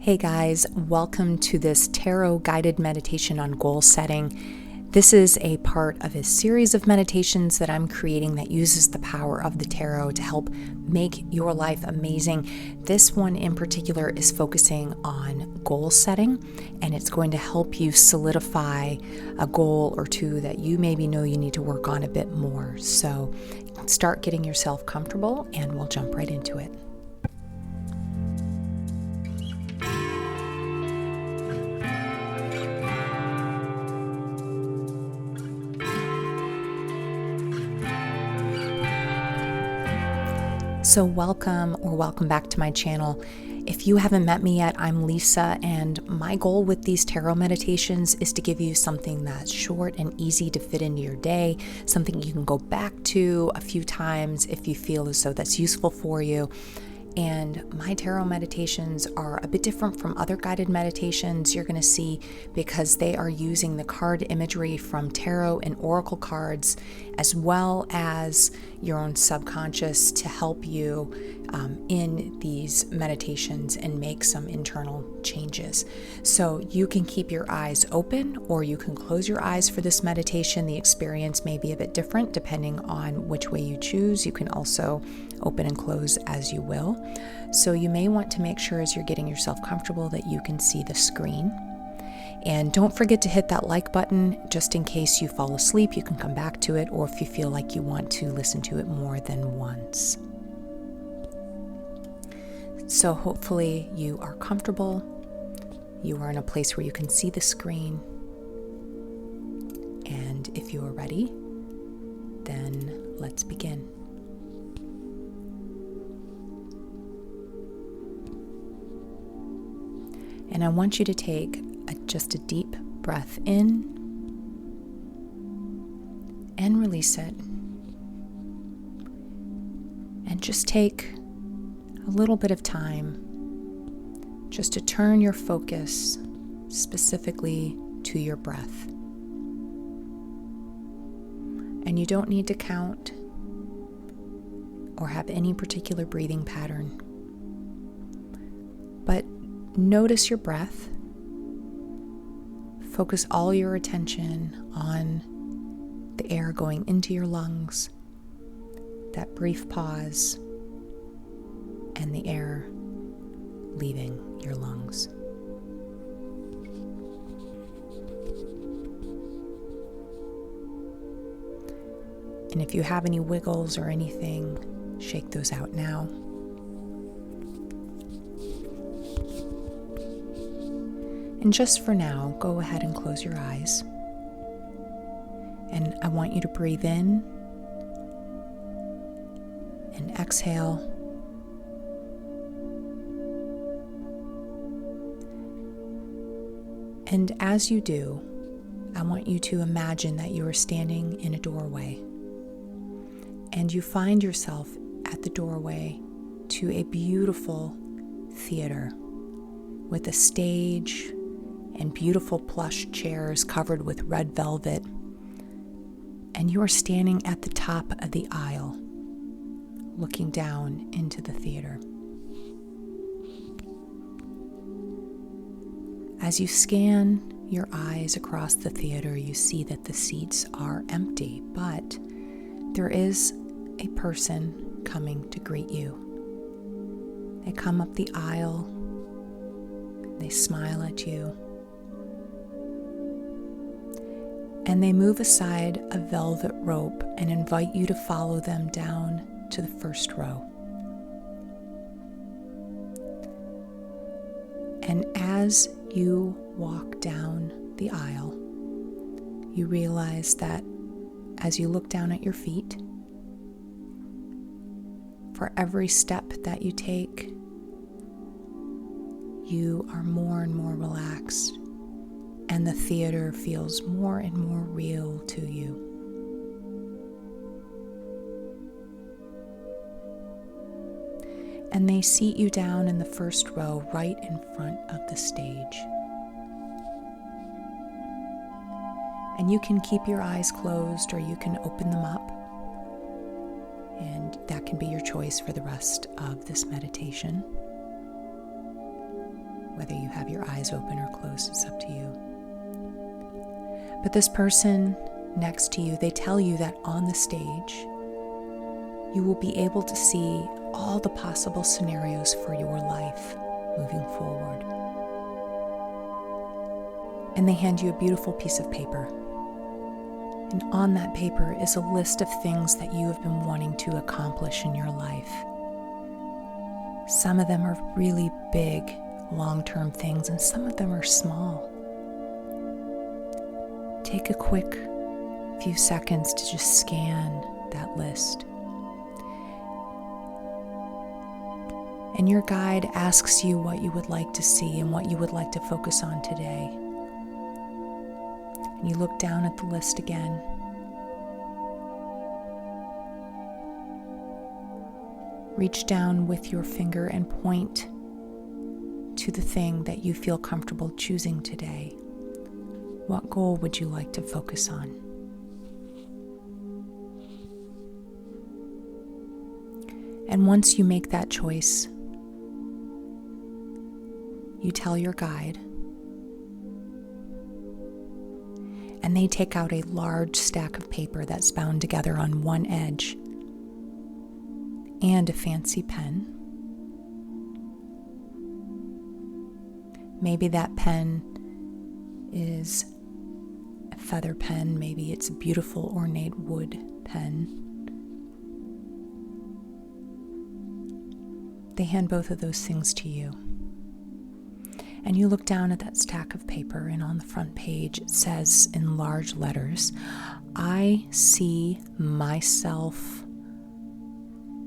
Hey guys, welcome to this tarot guided meditation on goal setting. This is a part of a series of meditations that I'm creating that uses the power of the tarot to help make your life amazing. This one in particular is focusing on goal setting, and it's going to help you solidify a goal or two that you maybe know you need to work on a bit more. So start getting yourself comfortable and we'll jump right into it. So welcome back to my channel. If you haven't met me yet, I'm Leesa, and my goal with these tarot meditations is to give you something that's short and easy to fit into your day, something you can go back to a few times if you feel as though that's useful for you. And my tarot meditations are a bit different from other guided meditations you're going to see because they are using the card imagery from tarot and oracle cards, as well as your own subconscious to help you in these meditations and make some internal changes. So you can keep your eyes open or you can close your eyes for this meditation. The experience may be a bit different depending on which way you choose. You can also open and close as you will. So you may want to make sure as you're getting yourself comfortable that you can see the screen. And don't forget to hit that like button just in case you fall asleep. You can come back to it, or if you feel like you want to listen to it more than once. So hopefully you are comfortable. You are in a place where you can see the screen. And if you are ready, then let's begin. And I want you to take just a deep breath in and release it. And just take a little bit of time just to turn your focus specifically to your breath. And you don't need to count or have any particular breathing pattern, but notice your breath. Focus all your attention on the air going into your lungs, that brief pause, and the air leaving your lungs. And if you have any wiggles or anything, shake those out now. And just for now, go ahead and close your eyes. And I want you to breathe in and exhale. And as you do, I want you to imagine that you are standing in a doorway. And you find yourself at the doorway to a beautiful theater with a stage and beautiful plush chairs covered with red velvet. And you are standing at the top of the aisle, looking down into the theater. As you scan your eyes across the theater, you see that the seats are empty, but there is a person coming to greet you. They come up the aisle, they smile at you, and they move aside a velvet rope and invite you to follow them down to the first row. And as you walk down the aisle, you realize that as you look down at your feet, for every step that you take, you are more and more relaxed, and the theater feels more and more real to you. And they seat you down in the first row right in front of the stage. And you can keep your eyes closed or you can open them up. And that can be your choice for the rest of this meditation. whether you have your eyes open or closed, it's up to you. But this person next to you, they tell you that on the stage, you will be able to see all the possible scenarios for your life moving forward. And they hand you a beautiful piece of paper. And on that paper is a list of things that you have been wanting to accomplish in your life. Some of them are really big, long-term things, and some of them are small. Take a quick few seconds to just scan that list. And your guide asks you what you would like to see and what you would like to focus on today. And you look down at the list again. Reach down with your finger and point to the thing that you feel comfortable choosing today. What goal would you like to focus on? And once you make that choice, you tell your guide, and they take out a large stack of paper that's bound together on one edge and a fancy pen. Maybe that pen is a feather pen, maybe it's a beautiful ornate wood pen. They hand both of those things to you. And you look down at that stack of paper, and on the front page it says in large letters, "I see myself,"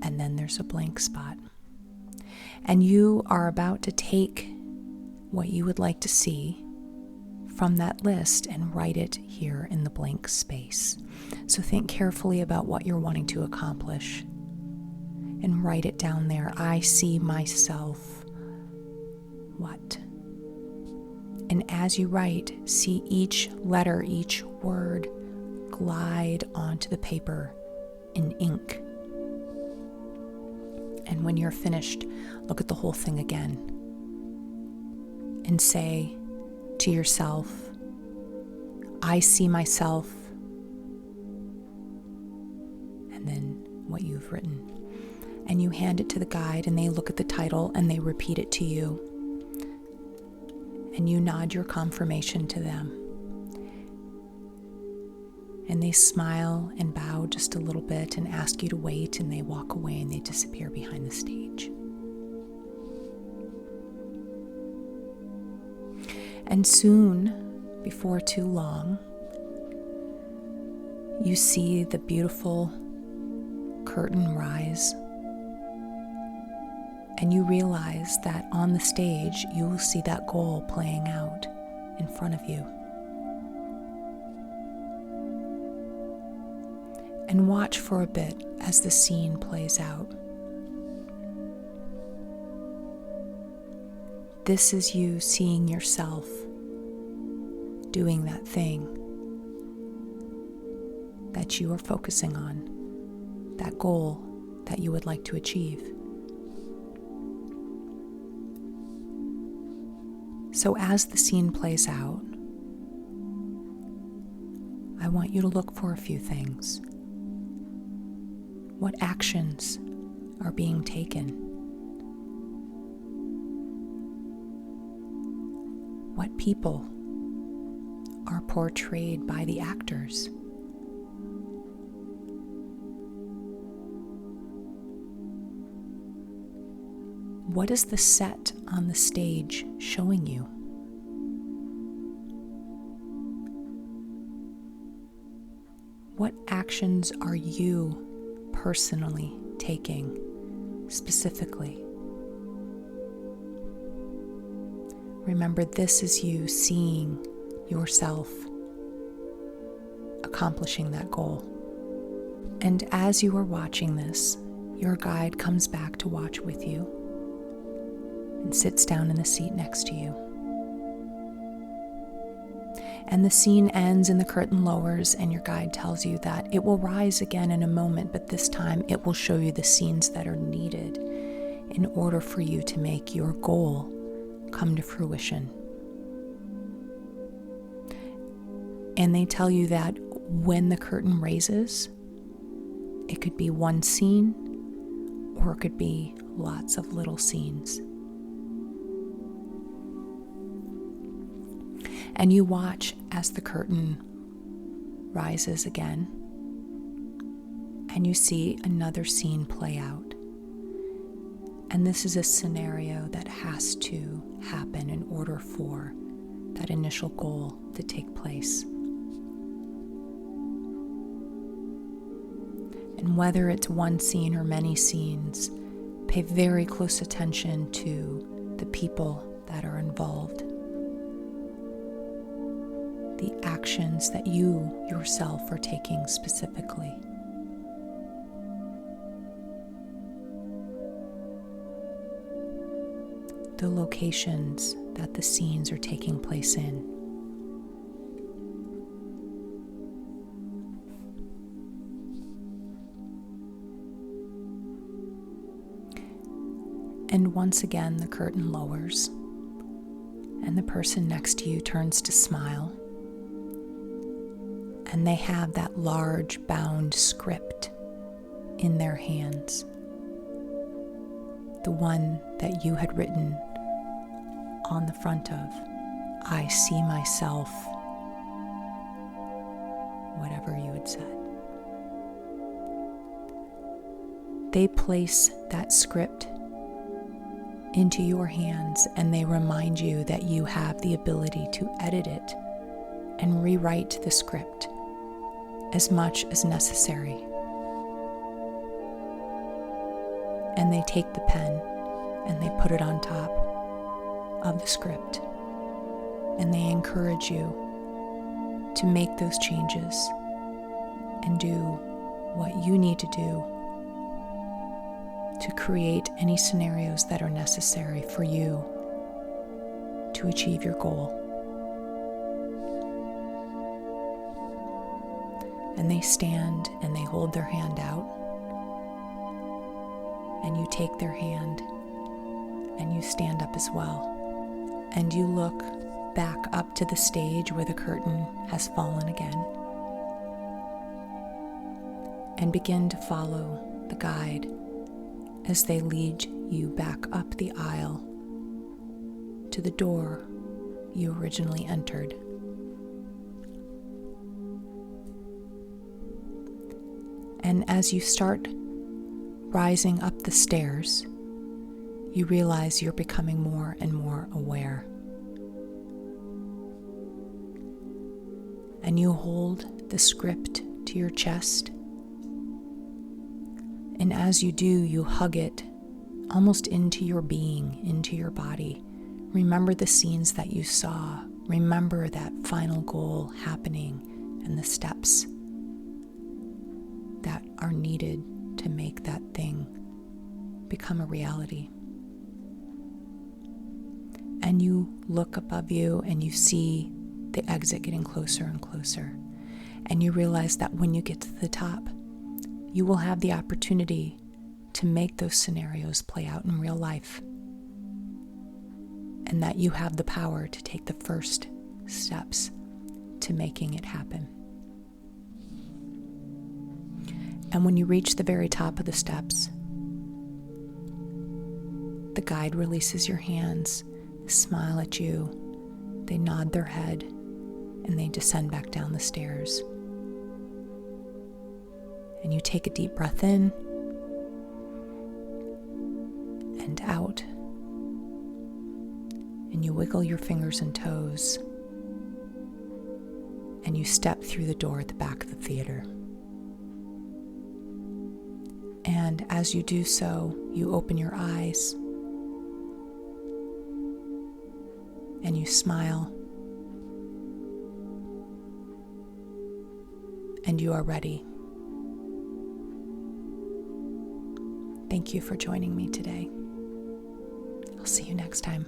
and then there's a blank spot. And you are about to take what you would like to see from that list and write it here in the blank space. So think carefully about what you're wanting to accomplish and write it down there. I see myself what? And as you write, see each letter, each word glide onto the paper in ink. And when you're finished, look at the whole thing again and say to yourself, I see myself, and then what you've written. And you hand it to the guide, and they look at the title and they repeat it to you. And you nod your confirmation to them. And they smile and bow just a little bit and ask you to wait, and they walk away and they disappear behind the stage. And soon, before too long, you see the beautiful curtain rise. And you realize that on the stage, you will see that goal playing out in front of you. And watch for a bit as the scene plays out. This is you seeing yourself doing that thing that you are focusing on, that goal that you would like to achieve. So as the scene plays out, I want you to look for a few things. What actions are being taken? What people are portrayed by the actors? What is the set on the stage showing you? What actions are you personally taking specifically? Remember, this is you seeing yourself accomplishing that goal. And as you are watching this, your guide comes back to watch with you and sits down in the seat next to you. And the scene ends and the curtain lowers, and your guide tells you that it will rise again in a moment, but this time it will show you the scenes that are needed in order for you to make your goal come to fruition. And they tell you that when the curtain raises, it could be one scene or it could be lots of little scenes. And you watch as the curtain rises again, and you see another scene play out. And this is a scenario that has to happen in order for that initial goal to take place. And whether it's one scene or many scenes, pay very close attention to the people that are involved, the actions that you yourself are taking specifically. The locations that the scenes are taking place in. And once again, the curtain lowers, and the person next to you turns to smile, and they have that large bound script in their hands, the one that you had written on the front of, "I see myself," whatever you had said. They place that script into your hands, and they remind you that you have the ability to edit it and rewrite the script as much as necessary. And they take the pen and they put it on top of the script, and they encourage you to make those changes and do what you need to do to create any scenarios that are necessary for you to achieve your goal. And they stand and they hold their hand out, and you take their hand and you stand up as well, and you look back up to the stage where the curtain has fallen again, and begin to follow the guide as they lead you back up the aisle to the door you originally entered. And as you start rising up the stairs, you realize you're becoming more and more aware. And you hold the script to your chest. And as you do, you hug it almost into your being, into your body. Remember the scenes that you saw. Remember that final goal happening and the steps that are needed to make that thing become a reality. And you look above you and you see the exit getting closer and closer. And you realize that when you get to the top, you will have the opportunity to make those scenarios play out in real life. And that you have the power to take the first steps to making it happen. And when you reach the very top of the steps, the guide releases your hands, they smile at you, they nod their head, and they descend back down the stairs. And you take a deep breath in and out, and you wiggle your fingers and toes, and you step through the door at the back of the theater. And as you do so, you open your eyes and you smile, and you are ready. Thank you for joining me today. I'll see you next time.